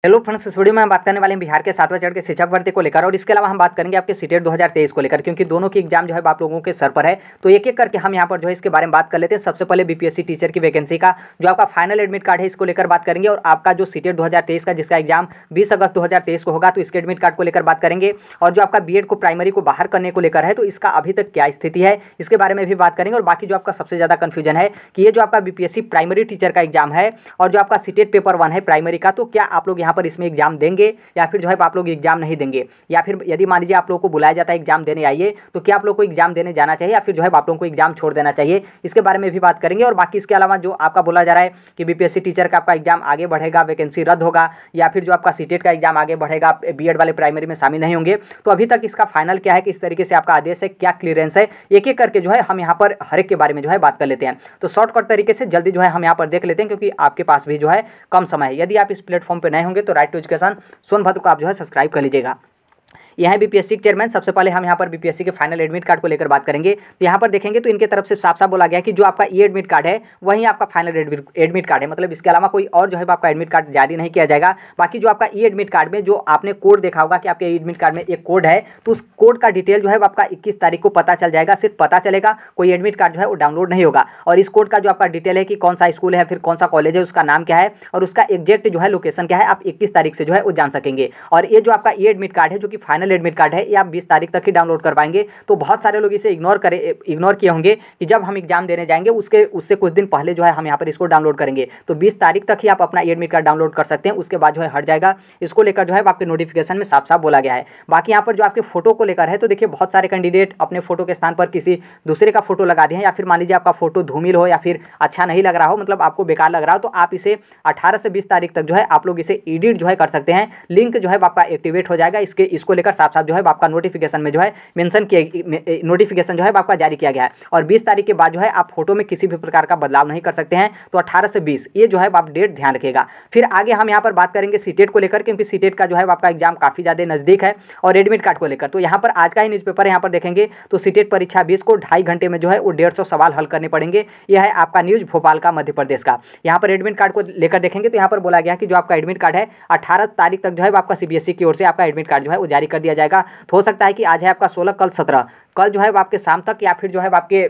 Hello friends, इस video में हम बात करने वाले हैं बिहार के 7वें चरण के शिक्षक भर्ती को लेकर और इसके अलावा हम बात करेंगे आपके सीटेट 2023 को लेकर, क्योंकि दोनों की एग्जाम जो है आप लोगों के सर पर है। तो एक एक करके हम यहाँ पर जो है इसके बारे में बात कर लेते हैं। सबसे पहले बीपीएससी टीचर की वैकेंसी का जो आपका फाइनल एडमिट कार्ड है इसको लेकर बात करेंगे, और आपका जो सीटेट 2023 का जिसका एग्जाम 20 अगस्त 2023 को होगा तो इसके एडमिट कार्ड को लेकर बात करेंगे। और जो आपका बीएड को प्राइमरी को बाहर करने को लेकर है तो इसका अभी तक क्या स्थिति है इसके बारे में भी बात करेंगे। और बाकी जो आपका सबसे ज़्यादा कन्फ्यूजन है कि ये जो आपका बीपीएससी प्राइमरी टीचर का एग्जाम है और जो आपका सीटेट पेपर 1 है प्राइमरी का, तो क्या आप लोग यहाँ पर इसमें एग्जाम देंगे या फिर जो है आप लोग एग्जाम नहीं देंगे, या फिर यदि मान लीजिए आप लोगों को बुलाया जाता है एग्जाम देने आइए तो क्या आप लोग को एग्जाम देने जाना चाहिए या फिर जो है आप लोगों को एग्जाम छोड़ देना चाहिए, इसके बारे में भी बात करेंगे। और बाकी इसके अलावा जो आपका बोला जा रहा है कि बीपीएससी टीचर का आपका एग्जाम आगे बढ़ेगा, वैकेंसी रद्द होगा, या फिर जो आपका सीटेट का एग्जाम आगे बढ़ेगा, बीएड वाले प्राइमरी में शामिल नहीं होंगे, तो अभी तक इसका फाइनल क्या है, किस तरीके से आपका आदेश है, क्या क्लियरेंस है, एक एक करके जो है हम यहाँ पर हर एक के बारे में जो है बात कर लेते हैं। तो शॉर्टकट तरीके से जल्दी जो है हम यहाँ पर देख लेते हैं, क्योंकि आपके पास भी जो है कम समय है। यदि आप इस प्लेटफॉर्म पर नए होंगे तो राइट टू एजुकेशन सोनभद्र को आप जो है सब्सक्राइब कर लीजिएगा। यह है बीपीएससी के चेयरमैन। सबसे पहले हम यहाँ पर बीपीएससी के फाइनल एडमिट कार्ड को लेकर बात करेंगे। तो यहाँ पर देखेंगे तो इनके तरफ से साफ साफ बोला गया कि जो आपका ई एडमिट कार्ड है वही आपका फाइनल एडमिट कार्ड है, मतलब इसके अलावा कोई और जो है आपका एडमिट कार्ड जारी नहीं किया जाएगा। बाकी जो आपका ई एडमिट कार्ड में जो आपने कोड देखा होगा कि आपके ई एडमिट कार्ड में एक कोड है, तो उस कोड का डिटेल जो है आपका 21 तारीख को पता चल जाएगा। सिर्फ पता चलेगा, कोई एडमिट कार्ड जो है वो डाउनलोड नहीं होगा। और इस कोड का जो आपका डिटेल है कि कौन सा स्कूल है, फिर कौन सा कॉलेज है, उसका नाम क्या है और उसका एग्जैक्ट जो है लोकेशन क्या है, आप 21 तारीख से जो है वो जान सकेंगे। और ये जो आपका ई एडमिट कार्ड है जो कि फाइनल एडमिट कार्ड है, ये 20 तारीख तक ही डाउनलोड कर पाएंगे। तो बहुत सारे लोग इसे इग्नोर किए होंगे कि जब हम एग्जाम देने जाएंगे उससे कुछ दिन पहले जो है हम यहाँ पर इसको डाउनलोड करेंगे। तो 20 तारीख तक ही आप अपना एडमिट कार्ड डाउनलोड कर सकते हैं, उसके बाद जो है हट जाएगा। इसको लेकर जो है आपके नोटिफिकेशन में साफ साफ बोला गया है। बाकी यहाँ पर जो आपके फोटो को लेकर है तो देखिए बहुत सारे कैंडिडेट अपने फोटो के स्थान पर किसी दूसरे का फोटो लगा दिए हैं, या फिर मान लीजिए आपका फोटो धूमिल हो या फिर अच्छा नहीं लग रहा हो, मतलब आपको बेकार लग रहा हो, तो आप इसे 18 से 20 तारीख तक जो है आप लोग इसे एडिट जो है कर सकते हैं। लिंक जो है आपका एक्टिवेट हो जाएगा। इसको लेकर साफ साफ जो है आपका नोटिफिकेशन में जो है मेंशन किया, नोटिफिकेशन जो है आपका जारी किया गया है। और 20 तारीख के बाद जो है आप फोटो में किसी भी प्रकार का बदलाव नहीं कर सकते हैं। तो 18 से 20 ये जो है आप डेट ध्यान रखिएगा। फिर आगे हम यहाँ पर बात करेंगे सीटेट को लेकर, क्योंकि सीटेट का जो है आपका एग्जाम काफी ज्यादा नजदीक है। और एडमिट कार्ड को लेकर तो यहाँ पर आज का ही न्यूज़पेपर यहाँ पर देखेंगे तो सीटेट परीक्षा 20 को 2.5 घंटे में जो है वो 150 सवाल हल करने पड़ेंगे। यह है आपका न्यूज भोपाल का, मध्य प्रदेश का। यहाँ पर एडमिट कार्ड को लेकर देखेंगे तो यहाँ पर बोला गया कि जो आपका एडमिट कार्ड है 18 तारीख तक जो है आपका सीबीएसई की ओर से आपका एडमिट कार्ड जो है वो जारी कर दिया जाएगा। तो हो सकता है कि आज है आपका 16, कल 17, कल जो है आपके शाम तक या फिर जो है आपके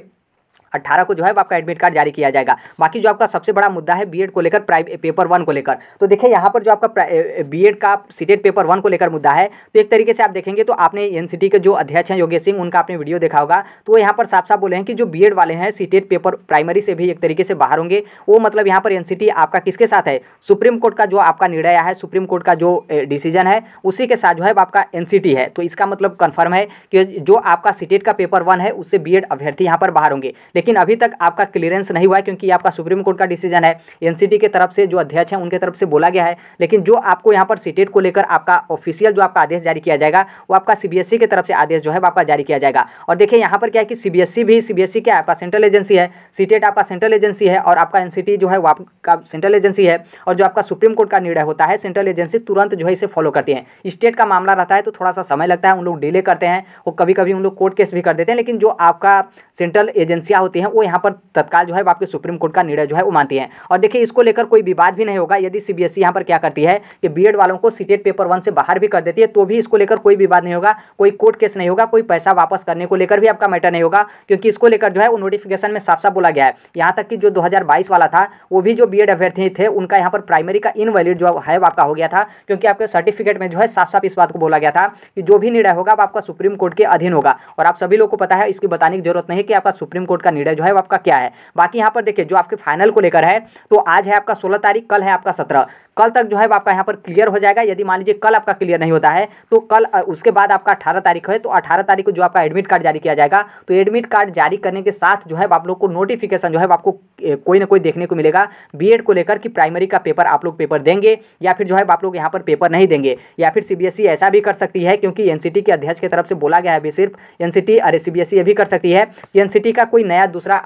18 को जो है आपका एडमिट कार्ड जारी किया जाएगा। बाकी जो आपका सबसे बड़ा मुद्दा है बीएड को लेकर, पेपर 1 को लेकर, तो देखिए यहाँ पर जो आपका बीएड का सीटेट पेपर 1 को लेकर मुद्दा है, तो एक तरीके से आप देखेंगे तो आपने एनसीटी के जो अध्यक्ष हैं योगेश सिंह, उनका आपने वीडियो देखा होगा। तो वो यहाँ पर साफ साफ बोले हैं कि जो बीएड वाले हैं सीटेट पेपर प्राइमरी से भी एक तरीके से बाहर होंगे। वो मतलब यहाँ पर एनसीटी आपका किसके साथ है, सुप्रीम कोर्ट का जो आपका निर्णय है, सुप्रीम कोर्ट का जो डिसीजन है उसी के साथ जो है आपका एनसीटी है। तो इसका मतलब कन्फर्म है कि जो आपका सीटेट का पेपर 1 है उससे बीएड अभ्यर्थी यहाँ पर बाहर होंगे। लेकिन अभी तक आपका क्लियरेंस नहीं हुआ है, क्योंकि आपका सुप्रीम कोर्ट का डिसीजन है। एनसीटी की तरफ से जो अध्यक्ष हैं उनके तरफ से बोला गया है। लेकिन जो आपको यहाँ पर सीटेट को लेकर आपका ऑफिशियल जो आपका आदेश जारी किया जाएगा वो आपका सीबीएसई की तरफ से आदेश जो है आपका जारी किया जाएगा। और देखिए यहाँ पर क्या है कि सीबीएसई क्या है, आपका सेंट्रल एजेंसी है, सीटेट आपका सेंट्रल एजेंसी है और आपका एनसीटी जो है वो आपका सेंट्रल एजेंसी है। और जो आपका सुप्रीम कोर्ट का निर्णय होता है सेंट्रल एजेंसी तुरंत जो है इसे फॉलो करती है। स्टेट का मामला रहता है तो थोड़ा सा समय लगता है, उन लोग डिले करते हैं, वो कभी कभी उन लोग कोर्ट केस भी कर देते हैं। लेकिन जो आपका सेंट्रल एजेंसियाँ होती हैं वो यहाँ पर तत्काल जो है आपके सुप्रीम कोर्ट का निर्णय जो है वो मानती है। और देखिए इसको लेकर कोई विवाद भी नहीं होगा। यदि सीबीएसई यहाँ पर क्या करती है कि बीएड वालों को सीटेट पेपर 1 से बाहर भी कर देती है तो भी इसको लेकर कोई विवाद नहीं होगा, कोई कोर्ट केस नहीं होगा, कोई पैसा वापस करने को लेकर भी आपका मैटर नहीं होगा, क्योंकि इसको लेकर जो है वो नोटिफिकेशन में साफ साफ बोला गया है। यहाँ तक कि जो 2022 वाला था वो भी जो बीएड अभ्यर्थी थे उनका यहाँ पर प्राइमरी का इनवैलिड जो है आपका हो गया था, क्योंकि आपके सर्टिफिकेट में जो है साफ साफ इस बात को बोला गया था कि जो भी निर्णय होगा वो आपका सुप्रीम कोर्ट के अधीन होगा। और आप सभी लोग को पता है, इसकी बताने की जरूरत नहीं कि आपका सुप्रीम कोर्ट का निर्णय जो है वो आपका क्या है। बाकी यहाँ पर देखिए जो आपके फाइनल को लेकर है तो आज है आपका 16 तारीख, कल है आपका 17, कल तक जो है आपका यहाँ पर क्लियर हो जाएगा। यदि मान लीजिए कल आपका क्लियर नहीं होता है तो कल उसके बाद आपका 18 तारीख है, तो 18 तारीख को जो आपका एडमिट कार्ड जारी किया जाएगा। तो एडमिट कार्ड जारी करने के साथ जो है आप लोग को नोटिफिकेशन जो है आपको कोई ना कोई देखने को मिलेगा बीएड को लेकर कि प्राइमरी का पेपर आप लोग पेपर देंगे या फिर जो है आप लोग यहाँ पर पेपर नहीं देंगे। या फिर सीबीएसई ऐसा भी कर सकती है, क्योंकि एनसीटी के अध्यक्ष की तरफ से बोला गया है, भी सिर्फ एनसीटी, अरे सीबीएसई ये भी कर सकती है कि एनसीटी का कोई नया दूसरा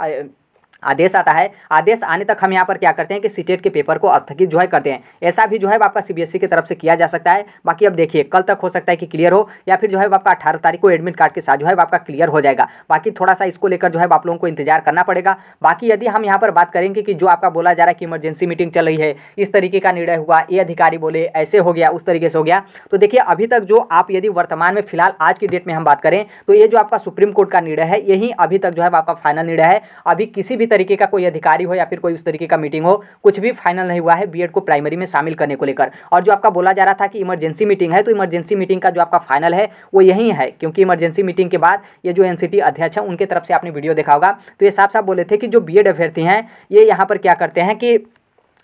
आदेश आता है, आदेश आने तक हम यहाँ पर क्या करते हैं कि सीटेट के पेपर को स्थगित जो है करते हैं। ऐसा भी जो है आपका सीबीएसई की तरफ से किया जा सकता है। बाकी अब देखिए कल तक हो सकता है कि क्लियर हो, या फिर जो है आपका 18 तारीख को एडमिट कार्ड के साथ जो है आपका क्लियर हो जाएगा। बाकी थोड़ा सा इसको लेकर जो है आप लोगों को इंतजार करना पड़ेगा। बाकी यदि हम यहाँ पर बात करेंगे कि जो आपका बोला जा रहा है कि इमरजेंसी मीटिंग चल रही है, इस तरीके का निर्णय हुआ, ये अधिकारी बोले ऐसे हो गया, उस तरीके से हो गया, तो देखिए अभी तक जो आप यदि वर्तमान में फिलहाल आज की डेट में हम बात करें तो ये जो आपका सुप्रीम कोर्ट का निर्णय है यही अभी तक जो है आपका फाइनल निर्णय है। अभी किसी भी तरीके का कोई अधिकारी हो या फिर कोई उस तरीके का मीटिंग हो, कुछ भी फाइनल नहीं हुआ है बीएड को प्राइमरी में शामिल करने को लेकर। और जो आपका बोला जा रहा था कि इमरजेंसी मीटिंग है, तो इमरजेंसी मीटिंग का जो आपका फाइनल है वो यही है, क्योंकि इमरजेंसी मीटिंग के बाद ये जो एनसीटी अध्यक्ष है उनके तरफ से आपने वीडियो देखा होगा, तो ये साफ साफ बोले थे कि जो बीएड अभ्यर्थी हैं ये यहाँ पर क्या करते हैं कि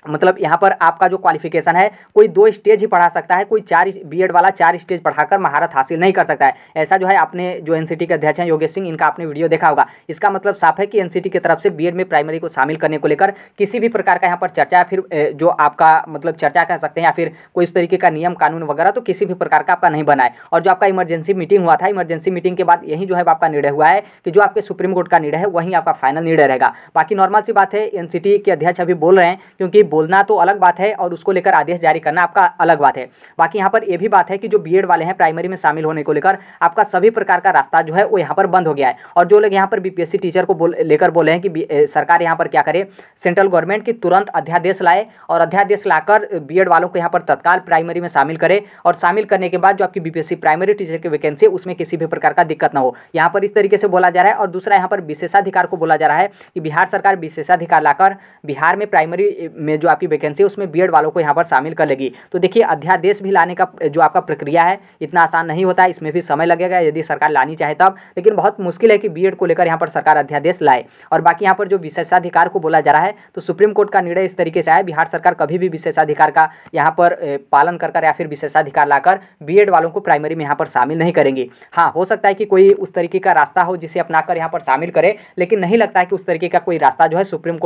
मतलब यहाँ पर आपका जो क्वालिफिकेशन है कोई 2 स्टेज ही पढ़ा सकता है, कोई 4 बीएड वाला 4 स्टेज पढ़ाकर महारत हासिल नहीं कर सकता है। ऐसा जो है आपने जो एनसीटी के अध्यक्ष हैं योगेश सिंह, इनका आपने वीडियो देखा होगा। इसका मतलब साफ है कि एनसीटी की तरफ से बीएड में प्राइमरी को शामिल करने को लेकर किसी भी प्रकार का यहाँ पर चर्चा या फिर जो आपका मतलब चर्चा कह सकते हैं या फिर कोई इस तरीके का नियम कानून वगैरह तो किसी भी प्रकार का आपका नहीं बना है। और जो आपका इमरजेंसी मीटिंग हुआ था, इमरजेंसी मीटिंग के बाद यही जो है आपका निर्णय हुआ है कि जो आपके सुप्रीम कोर्ट का निर्णय है वहीं आपका फाइनल निर्णय रहेगा। बाकी नॉर्मल सी बात है, एनसीटी के अध्यक्ष अभी बोल रहे हैं, क्योंकि बोलना तो अलग बात है और उसको लेकर आदेश जारी करना आपका अलग बात है। बाकी यहाँ पर यह भी बात है कि जो बीएड वाले हैं प्राइमरी में शामिल होने को लेकर आपका सभी प्रकार का रास्ता जो है वो यहाँ पर बंद हो गया है। और जो लोग यहाँ पर बीपीएससी टीचर को लेकर बोले हैं कि सरकार यहाँ पर क्या करे, सेंट्रल गवर्नमेंट की तुरंत अध्यादेश लाए और अध्यादेश लाकर बीएड वालों को यहाँ पर तत्काल प्राइमरी में शामिल करे, और शामिल करने के बाद जो आपकी बीपीएससी प्राइमरी टीचर की वैकेंसी है उसमें किसी भी प्रकार का दिक्कत ना हो, यहाँ पर इस तरीके से बोला जा रहा है। और दूसरा यहाँ पर विशेषाधिकार को बोला जा रहा है कि बिहार सरकार विशेषाधिकार लाकर बिहार में प्राइमरी में जो आपकी वैकेंसी है उसमें बीएड वालों को यहाँ पर शामिल कर लेगी। तो देखिए अध्यादेश भी लाने का जो आपका प्रक्रिया है इतना आसान नहीं होता है, इसमें भी समय लगेगा यदि सरकार लानी चाहे तब, लेकिन बहुत मुश्किल है कि बीएड को लेकर यहाँ पर सरकार अध्यादेश लाए। और बाकी यहाँ पर जो विशेषाधिकार को बोला जा रहा है तो सुप्रीम कोर्ट का निर्णय इस तरीके से आया, बिहार सरकार कभी भी विशेषाधिकार का यहाँ पर पालन कर या फिर विशेषाधिकार लाकर बीएड वालों को प्राइमरी में यहाँ पर शामिल नहीं करेंगी। हाँ, हो सकता है कि कोई उस तरीके का रास्ता हो जिसे अपनाकर यहाँ पर शामिल करे, लेकिन नहीं लगता है कि उस तरीके का कोई रास्ता जो है सुप्रीम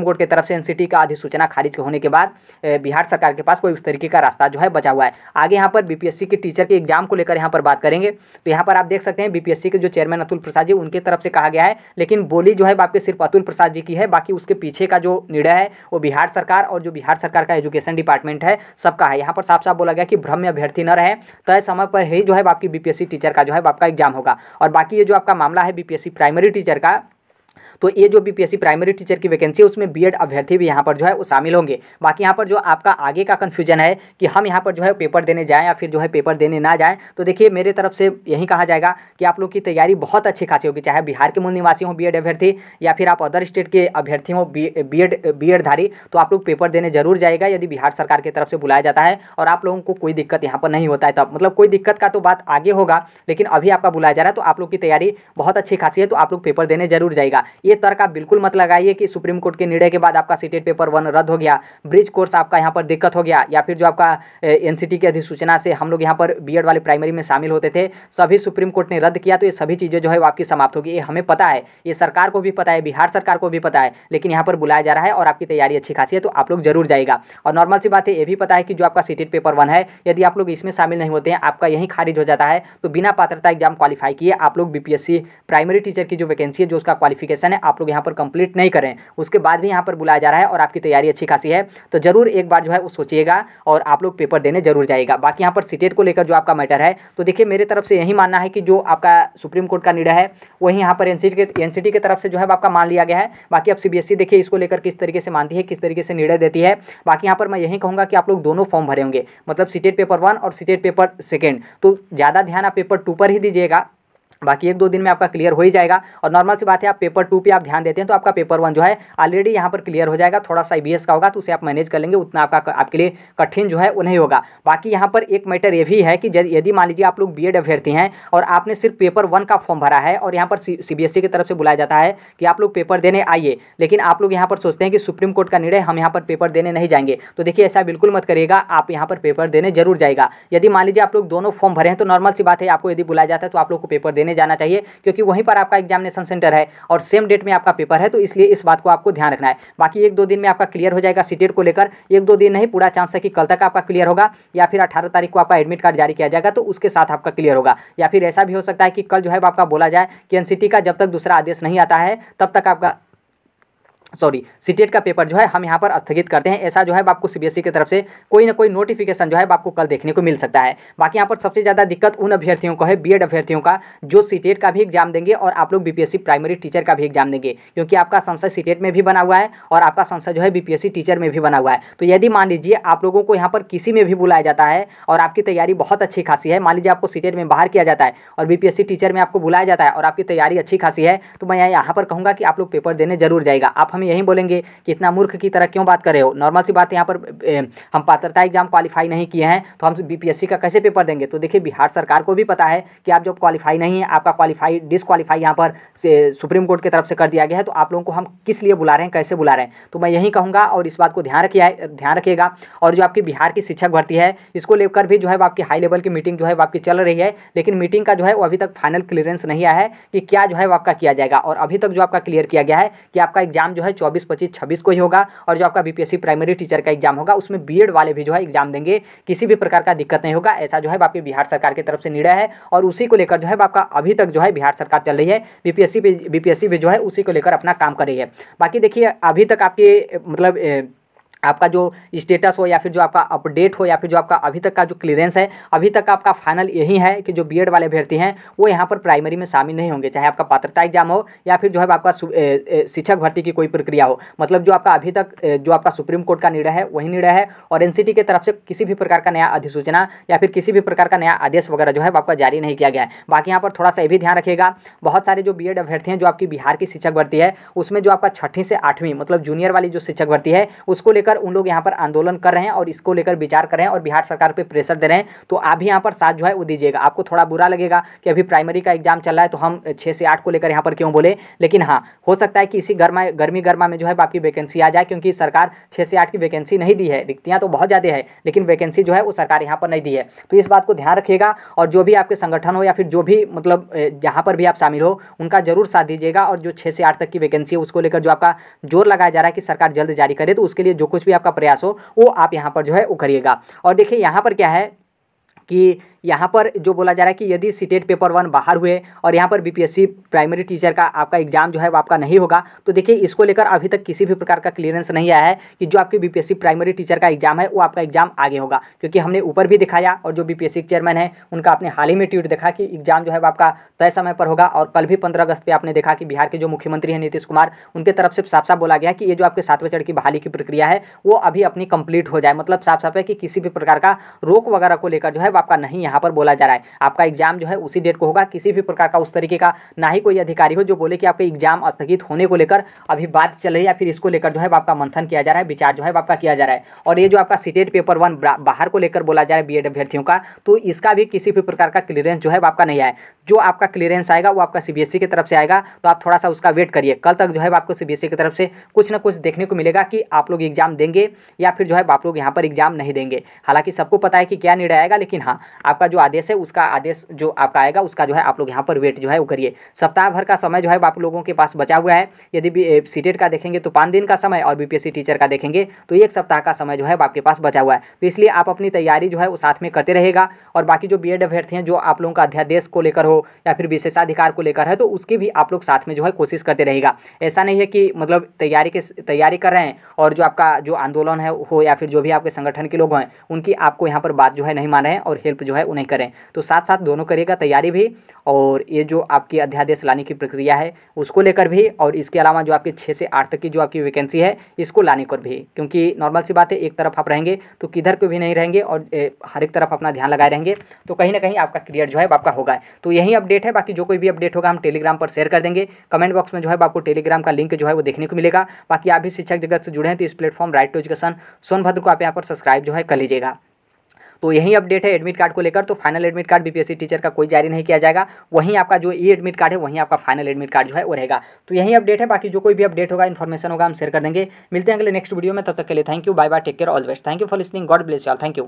कोर्ट की तरफ से एनसीटी का अधिसूचना खारिज होने के बाद बिहार सरकार के पास कोई उस तरीके का रास्ता जो है बचा हुआ है। आगे यहाँ पर बीपीएससी के टीचर के एग्जाम को लेकर यहाँ पर बात करेंगे तो यहाँ पर आप देख सकते हैं बीपीएससी के जो चेयरमैन अतुल प्रसाद जी उनके तरफ से कहा गया है, लेकिन बोली जो है आपके सिर्फ अतुल प्रसाद जी की है, बाकी उसके पीछे का जो निर्णय है वो बिहार सरकार और जो बिहार सरकार का एजुकेशन डिपार्टमेंट है सबका है। यहाँ पर साफ साफ बोला गया कि भ्रम में अभ्यर्थी न रहे, तय समय पर ही जो है आपकी बीपीएससी टीचर का जो है आपका एग्जाम होगा। और बाकी ये जो आपका मामला है बीपीएससी प्राइमरी टीचर का, तो ये जो बीपीएससी प्राइमरी टीचर की वैकेंसी है उसमें बीएड अभ्यर्थी भी यहाँ पर जो है वो शामिल होंगे। बाकी यहाँ पर जो आपका आगे का कन्फ्यूजन है कि हम यहाँ पर जो है पेपर देने जाएं या फिर जो है पेपर देने ना जाएं, तो देखिए मेरे तरफ से यही कहा जाएगा कि आप लोग की तैयारी बहुत अच्छी खासी होगी, चाहे बिहार के मूल निवासी हों बीएड अभ्यर्थी या फिर आप अदर स्टेट के अभ्यर्थी हों बीएड धारी, तो आप लोग पेपर देने जरूर जाएगा यदि बिहार सरकार की तरफ से बुलाया जाता है और आप लोगों को कोई दिक्कत यहाँ पर नहीं होता है। तब मतलब कोई दिक्कत का तो बात आगे होगा, लेकिन अभी आपका बुलाया जा रहा है तो आप लोग की तैयारी बहुत अच्छी खासी है, तो आप लोग पेपर देने जरूर जाएगा। ये तर्क आप बिल्कुल मत लगाइए कि सुप्रीम कोर्ट के निर्णय के बाद आपका सीटेट पेपर 1 रद्द हो गया, ब्रिज कोर्स आपका यहाँ पर दिक्कत हो गया, या फिर जो आपका एनसीटी की अधिसूचना से हम लोग यहाँ पर बीएड वाले प्राइमरी में शामिल होते थे सभी सुप्रीम कोर्ट ने रद्द किया, तो ये सभी चीज़ें जो है वो आपकी समाप्त होगी। ये हमें पता है, ये सरकार को भी पता है, बिहार सरकार को भी पता है, लेकिन यहाँ पर बुलाया जा रहा है और आपकी तैयारी अच्छी खासी है तो आप लोग जरूर जाएगा। और नॉर्मल सी बात है, ये भी पता है कि जो आपका सीटेट पेपर 1 है यदि आप लोग इसमें शामिल नहीं होते हैं, आपका यहीं खारिज हो जाता है, तो बिना पात्रता एग्जाम क्वालिफाई किए आप लोग बीपीएससी प्राइमरी टीचर की जो वैकेंसी है जो उसका क्वालिफिकेशन है आप लोग यहाँ पर कंप्लीट नहीं करें, उसके बाद भी यहाँ पर बुलाया जा रहा है और आपकी तैयारी अच्छी खासी है, तो जरूर एक बार जो है वो सोचिएगा और आप लोग पेपर देने जरूर जाइएगा। बाकी यहाँ पर सीटेट को लेकर जो आपका मैटर है, तो देखिए मेरे तरफ से यही मानना है कि जो आपका सुप्रीम कोर्ट का निर्णय है वही यहाँ पर एनसीटी की तरफ से जो है आपका मान लिया गया है। बाकी अब सीबीएसई देखिए इसको लेकर किस तरीके से मानती है, किस तरीके से निर्णय देती है। बाकी यहाँ पर मैं यही कहूँगा कि आप लोग दोनों फॉर्म भरे होंगे, मतलब सीटेट पेपर 1 और सीटेट पेपर 2, तो ज़्यादा ध्यान आप पेपर 2 पर ही दीजिएगा, बाकी 1-2 दिन में आपका क्लियर हो ही जाएगा। और नॉर्मल सी बात है, आप पेपर 2 पे आप ध्यान देते हैं तो आपका पेपर 1 जो है ऑलरेडी यहाँ पर क्लियर हो जाएगा। थोड़ा सा ईवीएस का होगा तो उसे आप मैनेज कर लेंगे, उतना आपके लिए कठिन जो है वो नहीं होगा। बाकी यहाँ पर एक मैटर ये भी है कि यदि मान लीजिए आप लोग बीएड अभ्यर्थी हैं और आपने सिर्फ पेपर 1 का फॉर्म भरा है और यहाँ पर सीबीएसई की तरफ से बुलाया जाता है कि आप लोग पेपर देने आइए, लेकिन आप लोग यहाँ पर सोचते हैं कि सुप्रीम कोर्ट का निर्णय हम यहाँ पर पेपर देने नहीं जाएंगे, तो देखिए ऐसा बिल्कुल मत करिएगा, आप यहाँ पर पेपर देने जरूर जाएगा। यदि मान लीजिए आप लोग दोनों फॉर्म भरे हैं तो नॉर्मल सी बात है, आपको यदि बुलाया जाता है तो आप लोग को पेपर देने जाना चाहिए, क्योंकि वहीं पर आपका एग्जामिनेशन सेंटर है और सेम डेट में आपका पेपर है, तो इसलिए इस बात को आपको ध्यान रखना है। बाकी 1-2 दिन में आपका क्लियर हो जाएगा सीटेट को लेकर, 1-2 दिन नहीं, पूरा चांस है कि कल तक आपका क्लियर होगा, या फिर 18 तारीख को आपका एडमिट कार्ड जारी किया जाएगा तो उसके साथ आपका क्लियर होगा। या फिर ऐसा भी हो सकता है कि कल जो है आपका बोला जाए कि एनसीटी का जब तक दूसरा आदेश नहीं आता है तब तक आपका सॉरी सीटेट का पेपर जो है हम यहाँ पर स्थगित करते हैं। ऐसा जो है आपको सीबीएसई की तरफ से कोई ना कोई नोटिफिकेशन जो है आपको कल देखने को मिल सकता है। बाकी यहाँ पर सबसे ज़्यादा दिक्कत उन अभ्यर्थियों को है, बीएड अभ्यर्थियों का, जो सीटेट का भी एग्जाम देंगे और आप लोग बीपीएससी प्राइमरी टीचर का भी एग्जाम देंगे, क्योंकि आपका संशय सीटेट में भी बना हुआ है और आपका संशय जो है बीपीएससी टीचर में भी बना हुआ है। तो यदि मान लीजिए आप लोगों को यहाँ पर किसी में भी बुलाया जाता है और आपकी तैयारी बहुत अच्छी खासी है, मान लीजिए आपको सीटेट में बाहर किया जाता है और बीपीएससी टीचर में आपको बुलाया जाता है और आपकी तैयारी अच्छी खासी है, तो मैं यहाँ पर कहूँगा कि आप लोग पेपर देने जरूर जाएगा। आप हमें यही बोलेंगे कि इतना मूर्ख की तरह क्यों बात कर रहे हो, नॉर्मल सी बात है, यहाँ पर हम पात्रता एग्जाम क्वालिफाई नहीं किए हैं तो हम बीपीएससी का कैसे पेपर देंगे। तो देखिए बिहार सरकार को भी पता है कि आप जब क्वालिफाई नहीं है, आपका क्वालिफाई डिसक्वालीफाई यहाँ पर सुप्रीम कोर्ट की तरफ से कर दिया गया है, तो आप लोगों को हम किस लिए बुला रहे हैं, कैसे बुला रहे हैं। तो मैं यही कहूँगा और इस बात को ध्यान रखिएगा। और जो आपकी बिहार की शिक्षक भर्ती है इसको लेकर भी जो है आपकी हाई लेवल की मीटिंग जो है आपकी चल रही है, लेकिन मीटिंग का जो है वो अभी तक फाइनल क्लियरेंस नहीं आया है कि क्या जो है वो आपका किया जाएगा। और अभी तक जो आपका क्लियर किया गया है कि आपका एग्जाम जो है 24, 25, 26 को ही होगा और जो आपका बीपीएससी प्राइमरी टीचर का एग्जाम होगा उसमें बीएड वाले भी जो है एग्जाम देंगे, किसी भी प्रकार का दिक्कत नहीं होगा। ऐसा जो है आपकी बिहार सरकार की तरफ से निर्णय है और उसी को लेकर जो है आपका अभी तक जो है बिहार सरकार चल रही है, बीपीएससी भी जो है उसी को लेकर अपना काम कर रही है। बाकी देखिए अभी तक आपके मतलब आपका जो स्टेटस हो या फिर जो आपका अपडेट हो या फिर जो आपका अभी तक का जो क्लियरेंस है, अभी तक आपका फाइनल यही है कि जो बीएड वाले अभ्यर्थी हैं वो यहाँ पर प्राइमरी में शामिल नहीं होंगे, चाहे आपका पात्रता एग्जाम हो या फिर जो है आपका शिक्षक भर्ती की कोई प्रक्रिया हो। मतलब जो आपका अभी तक जो आपका सुप्रीम कोर्ट का निर्णय है वही निर्णय है और एनसीटी की तरफ से किसी भी प्रकार का नया अधिसूचना या फिर किसी भी प्रकार का नया आदेश वगैरह जो है आपका जारी नहीं किया गया है। बाकी यहाँ पर थोड़ा सा ये भी ध्यान रखिएगा, बहुत सारे जो बीएड अभ्यर्थी हैं जो आपकी बिहार की शिक्षक भर्ती है उसमें जो आपका 6वीं से 8वीं मतलब जूनियर वाली जो शिक्षक भर्ती है उसको लेकर उन लोग यहाँ पर आंदोलन कर रहे हैं और इसको लेकर विचार कर रहे हैं और बिहार सरकार पे प्रेशर दे रहे हैं। तो आप भी यहाँ पर साथ जो है वो दीजिएगा। आपको थोड़ा बुरा लगेगा कि अभी प्राइमरी का एग्जाम चल रहा है तो हम 6 से 8 को लेकर यहाँ पर क्यों बोले, लेकिन हाँ हो सकता है कि इसी गर्मी गर्मा में जो है आपकी वैकेंसी आ जाए, क्योंकि सरकार 6 से 8 की वैकेंसी नहीं दी है, रिक्तियाँ तो बहुत ज़्यादा है लेकिन वैकेंसी जो है वो सरकार यहाँ पर नहीं दी है। तो इस बात को ध्यान रखिएगा और जो भी आपके संगठन हो या फिर जो भी मतलब जहाँ पर भी आप शामिल हो उनका जरूर साथ दीजिएगा। और जो 6 से 8 तक की वैकेंसी है उसको लेकर जो आपका जोर लगाया जा रहा है कि सरकार जल्द जारी करे, तो उसके लिए जो कुछ भी आपका प्रयास हो वो आप यहाँ पर जो है वो करिएगा। और देखिए यहाँ पर क्या है कि यहाँ पर जो बोला जा रहा है कि यदि सीटेट पेपर 1 बाहर हुए और यहाँ पर बीपीएससी प्राइमरी टीचर का आपका एग्जाम जो है वो आपका नहीं होगा, तो देखिए इसको लेकर अभी तक किसी भी प्रकार का क्लियरेंस नहीं आया है कि जो आपके बीपीएससी प्राइमरी टीचर का एग्जाम है वो आपका एग्जाम आगे होगा। क्योंकि हमने ऊपर भी दिखाया और जो बीपीएससी चेयरमैन है उनका आपने हाल ही में ट्वीट देखा कि एग्जाम जो है वो आपका तय समय पर होगा। और कल भी 15 अगस्त पर आपने देखा कि बिहार के जो मुख्यमंत्री हैं नीतीश कुमार, उनके तरफ से साफ साफ बोला गया कि ये जो आपके 7वें चरण की बहाली की प्रक्रिया है वो अभी अपनी कंप्लीट हो जाए। मतलब साफ साफ है कि किसी भी प्रकार का रोक वगैरह को लेकर जो है वो आपका नहीं यहाँ पर बोला जा रहा है। आपका एग्जाम जो है उसी डेट को होगा। किसी भी प्रकार का उस तरीके का ना ही कोई अधिकारी हो जो बोले कि आपका एग्जाम स्थगित होने को लेकर अभी बात चल रही है या फिर इसको लेकर जो है आपका मंथन किया जा रहा है, विचार जो है आपका किया जा रहा है। और ये जो आपका सीटेट पेपर 1 बाहर को लेकर बोला जा रहा है बीएड अभ्यर्थियों का, तो इसका भी किसी भी प्रकार का क्लियरेंस जो है आपका नहीं आया। जो आपका क्लियरेंस आएगा वो आपका सीबीएसई की तरफ से आएगा, तो आप थोड़ा सा उसका वेट करिए। कल तक जो है आपको सीबीएसई की तरफ से कुछ ना कुछ देखने को मिलेगा कि आप लोग एग्जाम देंगे या फिर जो है आप लोग यहाँ पर एग्जाम नहीं देंगे। हालांकि सबको पता है कि क्या निर्णय आएगा, लेकिन हाँ आपका जो आदेश है उसका आदेश जो आपका आएगा उसका जो है आप लोग यहाँ पर वेट जो है वो करिए। सप्ताह भर का समय जो है आप लोगों के पास बचा हुआ है। यदि सीटेट का देखेंगे तो 5 दिन का समय और बीपीएससी टीचर का देखेंगे तो 1 सप्ताह का समय जो है आपके पास बचा हुआ है। तो इसलिए आप अपनी तैयारी जो है वो साथ में करते रहेगा। और बाकी जो बीएड अभ्यर्थी हैं जो आप लोगों का अध्यादेश को लेकर हो या फिर विशेषाधिकार को लेकर है तो उसकी भी आप लोग साथ में जो है कोशिश करते रहेगा। ऐसा नहीं है कि मतलब तैयारी कर रहे हैं और जो आपका जो आंदोलन है हो या फिर जो भी आपके संगठन के लोग हैं उनकी आपको यहाँ पर बात जो है नहीं मान रहे हैं और हेल्प जो है वो नहीं करें। तो साथ साथ दोनों करिएगा, तैयारी भी और ये जो आपकी अध्यादेश लाने की प्रक्रिया है उसको लेकर भी, और इसके अलावा जो आपकी 6 से 8 तक की जो आपकी वैकेंसी है इसको लाने पर भी। क्योंकि नॉर्मल सी बात है, एक तरफ आप रहेंगे तो किधर को भी नहीं रहेंगे और हर एक तरफ अपना ध्यान लगाए रहेंगे तो कहीं ना कहीं आपका क्लियर जो है आपका होगा। तो यही अपडेट है। बाकी जो कोई भी अपडेट होगा हम टेलीग्राम पर शेयर कर देंगे। कमेंट बॉक्स में जो है आपको टेलीग्राम का लिंक जो है वो देखने को मिलेगा। बाकी आप भी शिक्षक जगत से जुड़े हैं तो इस platform right to education Sonbhadra को आप यहाँ पर सब्सक्राइब जो है कर लीजिएगा। तो यही अपडेट है एडमिट कार्ड को लेकर। तो final admit card BPSC teacher का कोई जारी नहीं किया जाएगा, वहीं आपका जो ई एडमिट कार्ड है वहीं आपका फाइनल एडमिट कार्ड जो है वो रहेगा। तो यही अपडेट है। बाकी जो कोई भी अपडेट होगा, इन्फॉर्मेशन होगा हम शेयर कर देंगे। मिलते हैं अगले नेक्स्ट वीडियो में, तब तक के लिए thank you, bye bye, take care, all the best. Thank you for listening, God bless you all, thank you.